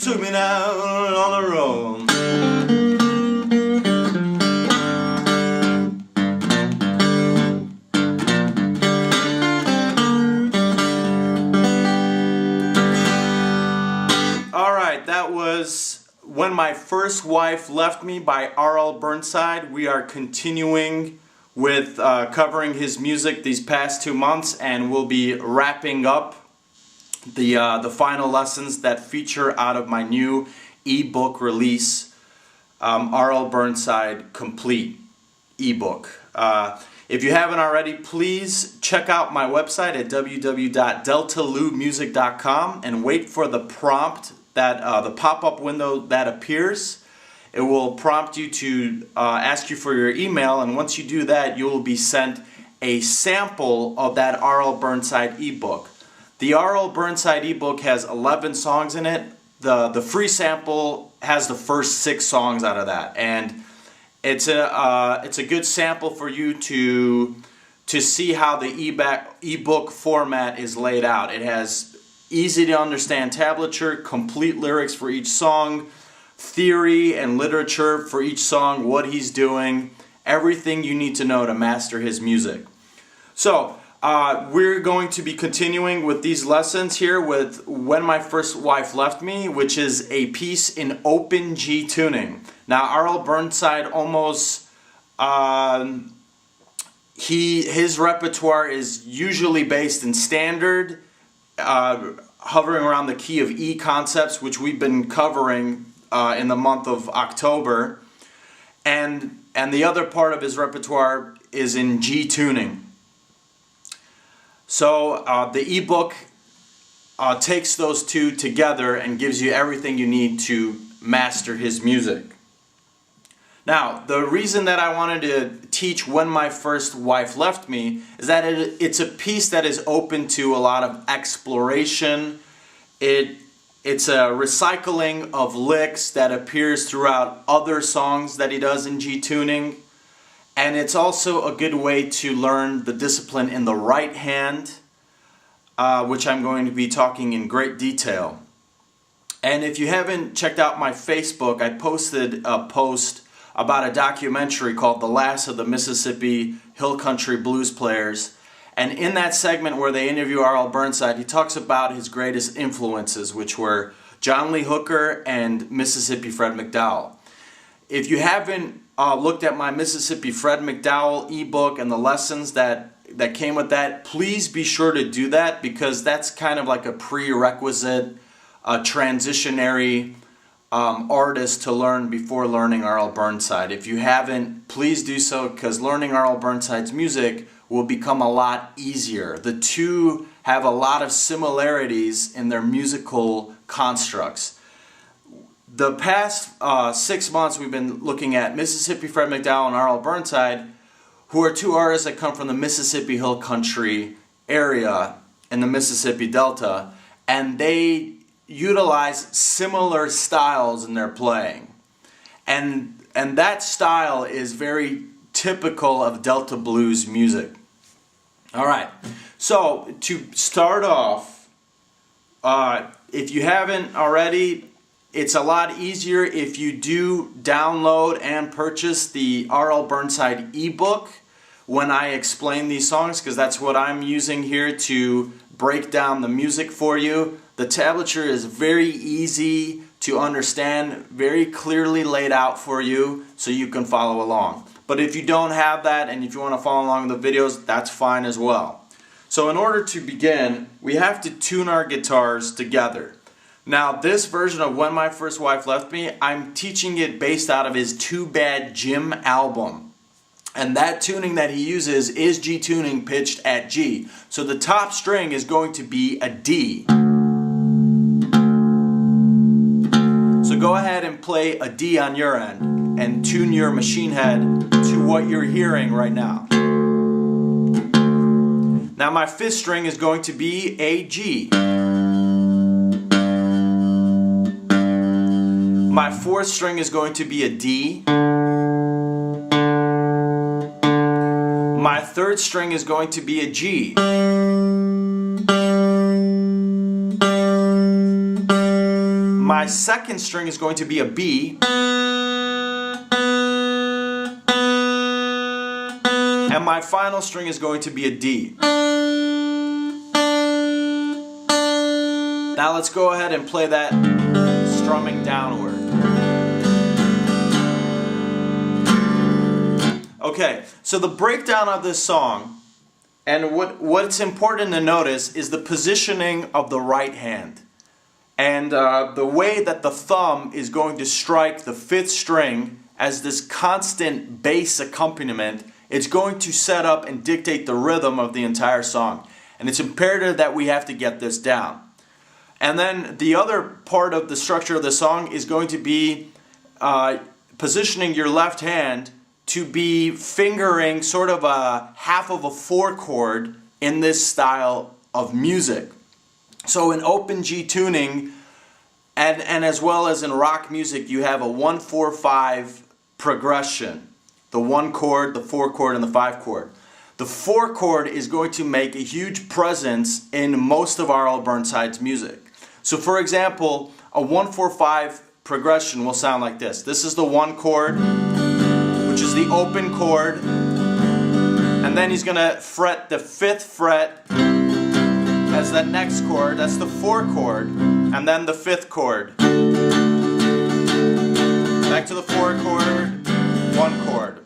took me down on the road. Alright, that was When My First Wife Left Me by R.L. Burnside. We are continuing with covering his music these past 2 months, and we'll be wrapping up the final lessons that feature out of my new ebook release, R.L. Burnside Complete ebook. If you haven't already, please check out my website at www.deltalumusic.com and wait for the prompt, that the pop-up window that appears. It will prompt you to ask you for your email, and once you do that, you will be sent a sample of that R.L. Burnside ebook. The R.L. Burnside ebook has 11 songs in it. The free sample has the first 6 songs out of that, and it's a good sample for you to see how the ebook format is laid out. It has easy to understand tablature, complete lyrics for each song, theory and literature for each song, what he's doing, everything you need to know to master his music. So we're going to be continuing with these lessons here with When My First Wife Left Me, which is a piece in open G tuning. Now, R.L. Burnside almost, his repertoire is usually based in standard, hovering around the key of E concepts, which we've been covering in the month of October, and the other part of his repertoire is in G tuning. So the ebook takes those two together and gives you everything you need to master his music. Now, the reason that I wanted to teach When My First Wife Left Me is that it's a piece that is open to a lot of exploration. It's a recycling of licks that appears throughout other songs that he does in G tuning. And it's also a good way to learn the discipline in the right hand, which I'm going to be talking in great detail. And if you haven't checked out my Facebook, I posted a post about a documentary called The Last of the Mississippi Hill Country Blues Players. And in that segment where they interview R.L. Burnside, he talks about his greatest influences, which were John Lee Hooker and Mississippi Fred McDowell. If you haven't looked at my Mississippi Fred McDowell ebook and the lessons that came with that, please be sure to do that, because that's kind of like a prerequisite, transitionary artist to learn before learning R.L. Burnside. If you haven't, please do so, because learning R.L. Burnside's music will become a lot easier. The two have a lot of similarities in their musical constructs. The past 6 months we've been looking at Mississippi Fred McDowell and R.L. Burnside, who are two artists that come from the Mississippi Hill Country area in the Mississippi Delta, and they utilize similar styles in their playing. And that style is very typical of Delta blues music. Alright, so to start off, if you haven't already, it's a lot easier if you do download and purchase the R.L. Burnside ebook when I explain these songs, because that's what I'm using here to break down the music for you. The tablature is very easy to understand, very clearly laid out for you so you can follow along. But if you don't have that and if you want to follow along with the videos, that's fine as well. So in order to begin, we have to tune our guitars together. Now, this version of When My First Wife Left Me, I'm teaching it based out of his Too Bad Jim album. And that tuning that he uses is G tuning pitched at G. So the top string is going to be a D. So go ahead and play a D on your end and tune your machine head to what you're hearing right now. Now my 5th string is going to be a G. My 4th string is going to be a D. My 3rd string is going to be a G. My second string is going to be a B, and my final string is going to be a D. Now let's go ahead and play that strumming downward. Okay, so the breakdown of this song, and what's important to notice is the positioning of the right hand. And the way that the thumb is going to strike the 5th string as this constant bass accompaniment, it's going to set up and dictate the rhythm of the entire song. And it's imperative that we have to get this down. And then the other part of the structure of the song is going to be positioning your left hand to be fingering sort of a half of a 4 chord in this style of music. So in open G tuning and as well as in rock music, you have a 1-4-5 progression. The 1 chord, the 4 chord, and the 5 chord. The 4 chord is going to make a huge presence in most of R.L. Burnside's music. So for example, a 1-4-5 progression will sound like this. This is the 1 chord, which is the open chord, and then he's going to fret the 5th fret as that next chord. That's the 4 chord, and then the 5th chord. Back to the 4 chord, 1 chord.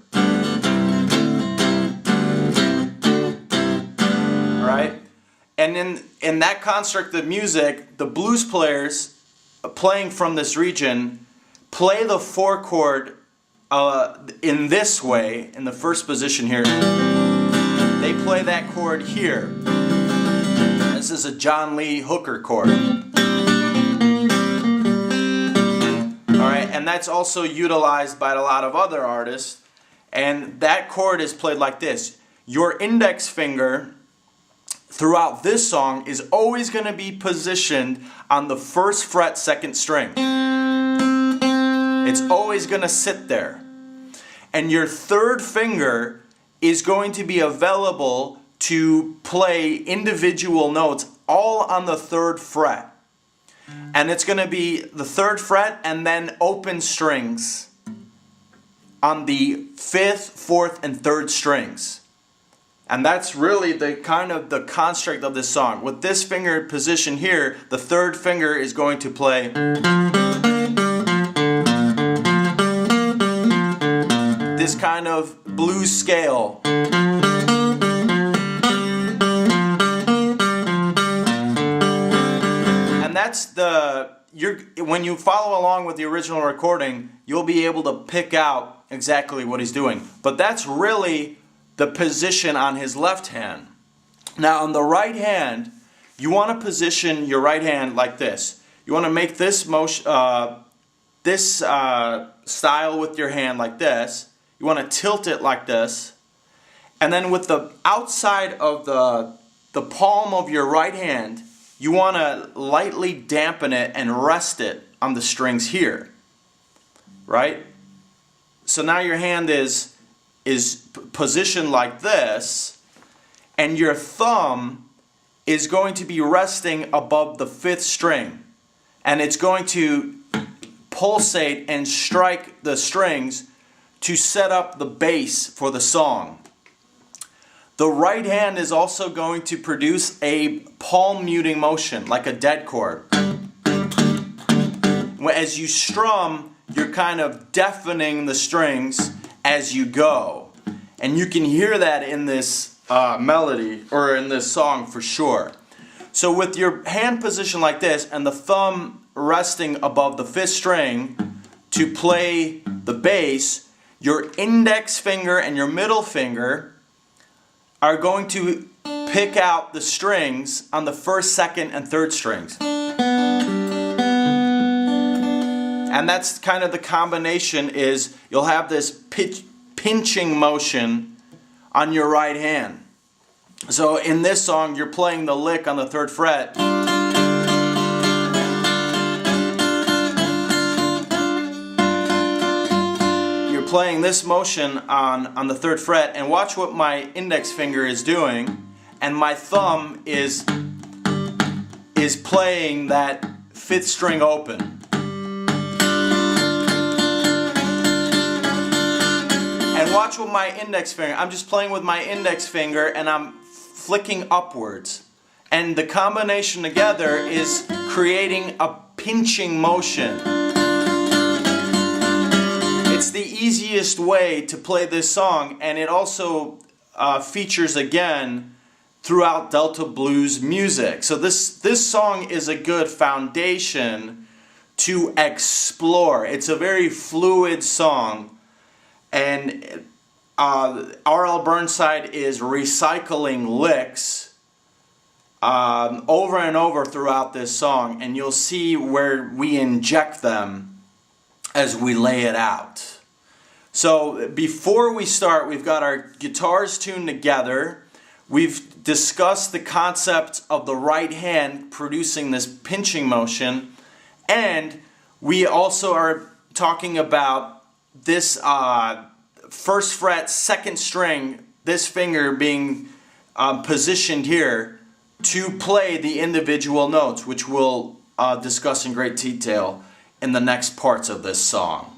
Alright? And in that construct of music, the blues players playing from this region play the 4 chord in this way, in the first position here. They play that chord here. This is a John Lee Hooker chord. Alright, and that's also utilized by a lot of other artists. And that chord is played like this. Your index finger throughout this song is always going to be positioned on the 1st fret 2nd string. It's always going to sit there. And your 3rd finger is going to be available to play individual notes all on the 3rd fret. And it's going to be the 3rd fret and then open strings on the 5th, 4th, and 3rd strings. And that's really the kind of the construct of this song. With this finger position here, the 3rd finger is going to play this kind of blues scale. And that's when you follow along with the original recording, you'll be able to pick out exactly what he's doing. But that's really the position on his left hand. Now on the right hand, you want to position your right hand like this. You want to make this motion, style with your hand like this. You want to tilt it like this. And then with the outside of the palm of your right hand, you want to lightly dampen it and rest it on the strings here. Right? So now your hand is positioned like this, and your thumb is going to be resting above the 5th string, and it's going to pulsate and strike the strings to set up the bass for the song. The right hand is also going to produce a palm muting motion like a dead chord. As you strum, you're kind of deafening the strings as you go. And you can hear that in this melody, or in this song for sure. So with your hand positioned like this, and the thumb resting above the 5th string to play the bass, your index finger and your middle finger are going to pick out the strings on the 1st, 2nd, and 3rd strings. And that's kind of the combination, is you'll have this pinching motion on your right hand. So in this song, you're playing the lick on the 3rd fret. You're playing this motion on the 3rd fret, and watch what my index finger is doing, and my thumb is playing that 5th string open. And watch with my index finger. I'm just playing with my index finger and I'm flicking upwards. And the combination together is creating a pinching motion. It's the easiest way to play this song, and it also features again throughout Delta blues music. So this song is a good foundation to explore. It's a very fluid song, and R.L. Burnside is recycling licks over and over throughout this song, and you'll see where we inject them as we lay it out. So before we start, we've got our guitars tuned together. We've discussed the concept of the right hand producing this pinching motion, and we also are talking about this first fret, second string, this finger being positioned here to play the individual notes, which we'll discuss in great detail in the next parts of this song.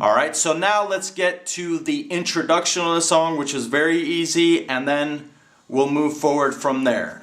Alright, so now let's get to the introduction of the song, which is very easy, and then we'll move forward from there.